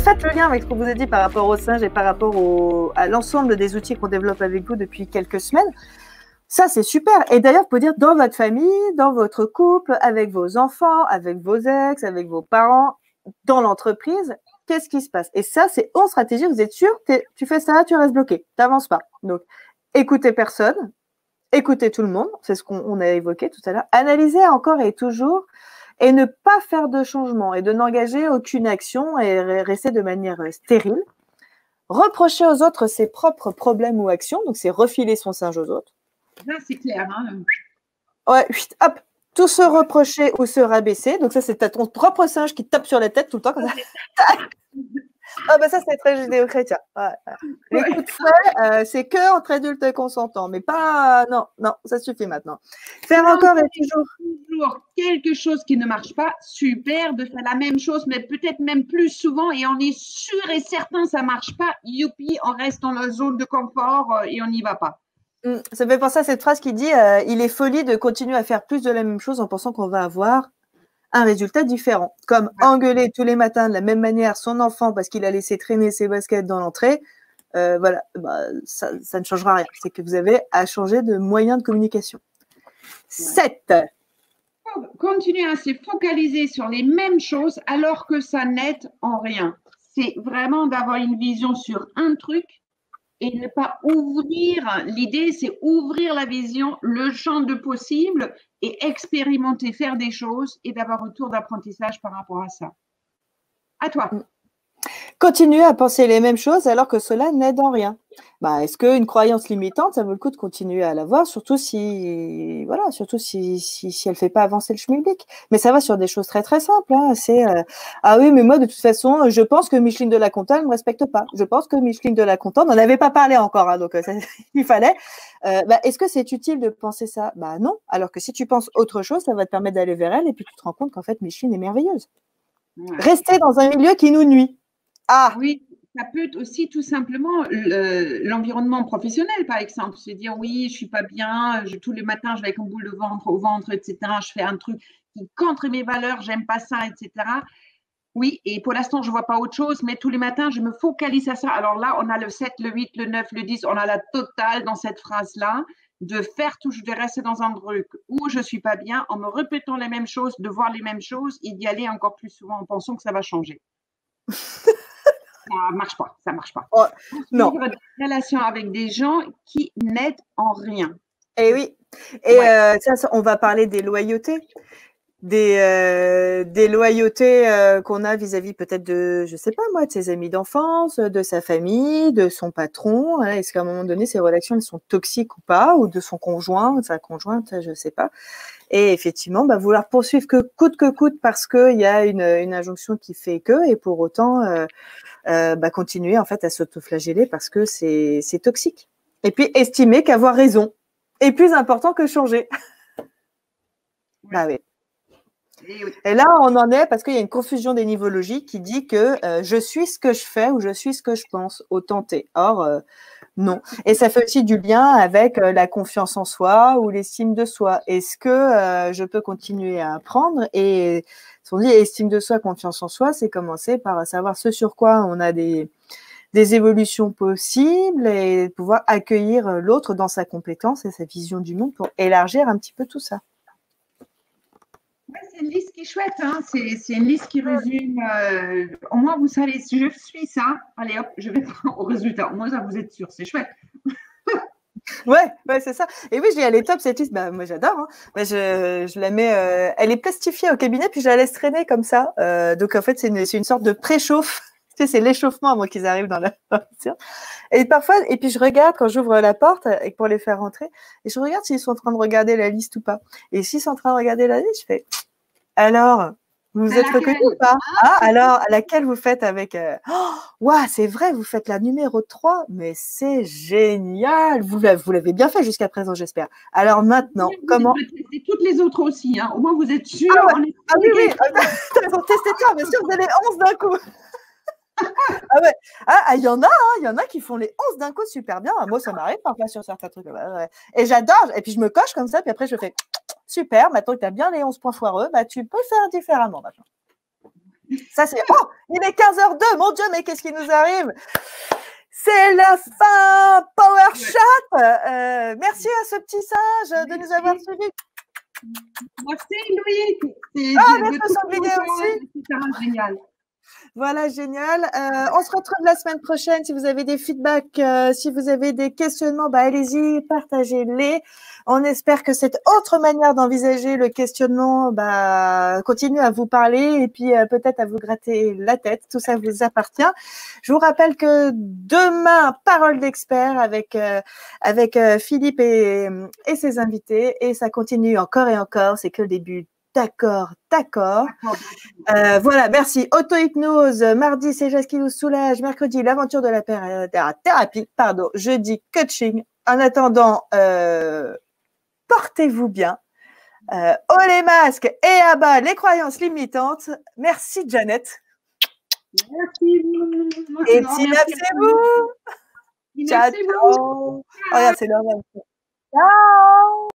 faites le lien avec ce qu'on vous a dit par rapport aux singes et par rapport à l'ensemble des outils qu'on développe avec vous depuis quelques semaines. Ça, c'est super. Et d'ailleurs, vous pouvez dire dans votre famille, dans votre couple, avec vos enfants, avec vos ex, avec vos parents, dans l'entreprise, qu'est-ce qui se passe? Et ça, c'est 11 stratégies. Vous êtes sûr, tu fais ça, tu restes bloqué. Tu n'avances pas. Donc, écoutez personne, écoutez tout le monde. C'est ce qu'on a évoqué tout à l'heure. Analysez encore et toujours et ne pas faire de changement et de n'engager aucune action et rester de manière stérile. Reprocher aux autres ses propres problèmes ou actions. Donc, c'est refiler son singe aux autres. Ça, c'est clair. Hein. Ouais, hop, tout se reprocher ou se rabaisser. Donc ça, c'est ton propre singe qui te tape sur la tête tout le temps comme ça. Ah ben ça, c'est très judéo-chrétien. Ouais. Les coups de fouet, c'est que entre adultes consentants, mais pas… Non, ça suffit maintenant. Faire encore et toujours quelque chose qui ne marche pas, super de faire la même chose, mais peut-être même plus souvent, et on est sûr et certain que ça ne marche pas. Youpi, on reste dans la zone de confort et on n'y va pas. Ça me fait penser à cette phrase qui dit il est folie de continuer à faire plus de la même chose en pensant qu'on va avoir un résultat différent. Comme engueuler tous les matins de la même manière son enfant parce qu'il a laissé traîner ses baskets dans l'entrée, voilà, ça ne changera rien. C'est que vous avez à changer de moyen de communication. 7. Continuer à se focaliser sur les mêmes choses alors que ça n'aide en rien. C'est vraiment d'avoir une vision sur un truc et ne pas ouvrir, l'idée c'est ouvrir la vision, le champ de possible et expérimenter, faire des choses et d'avoir un retour d'apprentissage par rapport à ça. À toi. Continuer à penser les mêmes choses alors que cela n'aide en rien. Est-ce qu'une croyance limitante, ça vaut le coup de continuer à l'avoir, surtout si elle ne fait pas avancer le schmilblick. Mais ça va sur des choses très très simples. Hein. C'est ah oui, mais moi de toute façon, je pense que Micheline de la Conta ne me respecte pas. Je pense que Micheline de la Conta, on n'en avait pas parlé encore, hein, donc il fallait. Est-ce que c'est utile de penser ça? Non. Alors que si tu penses autre chose, ça va te permettre d'aller vers elle et puis tu te rends compte qu'en fait Micheline est merveilleuse. Ouais. Rester dans un milieu qui nous nuit. Ah oui, ça peut être aussi tout simplement l'environnement professionnel, par exemple. Se dire, oui, je ne suis pas bien, tous les matins, je vais avec une boule de ventre au ventre, etc. Je fais un truc qui contre mes valeurs, j'aime pas ça, etc. Oui, et pour l'instant, je ne vois pas autre chose, mais tous les matins, je me focalise à ça. Alors là, on a le 7, le 8, le 9, le 10, on a la totale dans cette phrase-là, de faire tout, de rester dans un truc où je ne suis pas bien, en me répétant les mêmes choses, de voir les mêmes choses et d'y aller encore plus souvent en pensant que ça va changer. Ça ne marche pas. Oh, non. Des relations avec des gens qui n'aident en rien. Et oui. Et ça, on va parler des loyautés. Des loyautés qu'on a vis-à-vis peut-être de, je sais pas moi, de ses amis d'enfance, de sa famille, de son patron. Hein, est-ce qu'à un moment donné, ces relations elles sont toxiques ou pas, ou de son conjoint, de sa conjointe, je sais pas. Et effectivement, vouloir poursuivre que coûte parce qu'il y a une injonction qui fait que, et pour autant continuer en fait à s'autoflageller parce que c'est toxique. Et puis estimer qu'avoir raison est plus important que changer. Oui. Et là, on en est parce qu'il y a une confusion des niveaux logiques qui dit que je suis ce que je fais ou je suis ce que je pense, autant t'es. Or, non. Et ça fait aussi du lien avec la confiance en soi ou l'estime de soi. Est-ce que je peux continuer à apprendre? Et si on dit estime de soi, confiance en soi, c'est commencer par savoir ce sur quoi on a des évolutions possibles et pouvoir accueillir l'autre dans sa compétence et sa vision du monde pour élargir un petit peu tout ça. C'est une liste qui est chouette, hein. C'est une liste qui résume. Au moins, vous savez, si je suis ça, allez hop, je vais au résultat. Au moins, ça, vous êtes sûr, c'est chouette. Ouais, c'est ça. Et oui, je dis, elle est top cette liste. Moi, j'adore. Hein. Je la mets. Elle est plastifiée au cabinet, puis je la laisse traîner comme ça. Donc, en fait, c'est une sorte de préchauffe. Tu sais, c'est l'échauffement avant qu'ils arrivent dans la voiture. Et parfois, et puis je regarde quand j'ouvre la porte et pour les faire rentrer, et je regarde s'ils sont en train de regarder la liste ou pas. Et s'ils sont en train de regarder la liste, je fais alors, vous êtes reconnus ou pas? Alors, à laquelle vous faites avec c'est vrai, vous faites la numéro 3, mais c'est génial. Vous l'avez bien fait jusqu'à présent, j'espère. Alors maintenant, comment… Et toutes les autres aussi, hein. Au moins, vous êtes sûrs. Oui. Ils ont testé ça, bien sûr, vous avez 11 d'un coup. Il y en a qui font les 11 d'un coup super bien. Moi, ça m'arrive parfois sur certains trucs. Ouais. Et j'adore. Et puis, je me coche comme ça. Puis après, je fais super. Maintenant que tu as bien les 11 points foireux, tu peux faire différemment maintenant. Ça, c'est Il est 15h02, mon Dieu, mais qu'est-ce qui nous arrive? C'est la fin, Power Chat. Merci à ce petit singe de nous avoir suivis. Merci Louis. Merci au sanglier aussi. C'est génial. Voilà, génial. On se retrouve la semaine prochaine. Si vous avez des feedbacks, si vous avez des questionnements, allez-y, partagez-les. On espère que cette autre manière d'envisager le questionnement continue à vous parler et puis peut-être à vous gratter la tête. Tout ça vous appartient. Je vous rappelle que demain, parole d'expert avec Philippe et ses invités. Et ça continue encore et encore. C'est que le début. D'accord. Voilà, merci. Auto-hypnose, mardi, c'est gestes qui nous soulage, mercredi, l'aventure de la thérapie, jeudi, coaching. En attendant, portez-vous bien. Haut les masques et à bas les croyances limitantes. Merci, Janet. Merci. Et synapsez-vous. Ciao. Regarde, c'est l'heure. Ciao.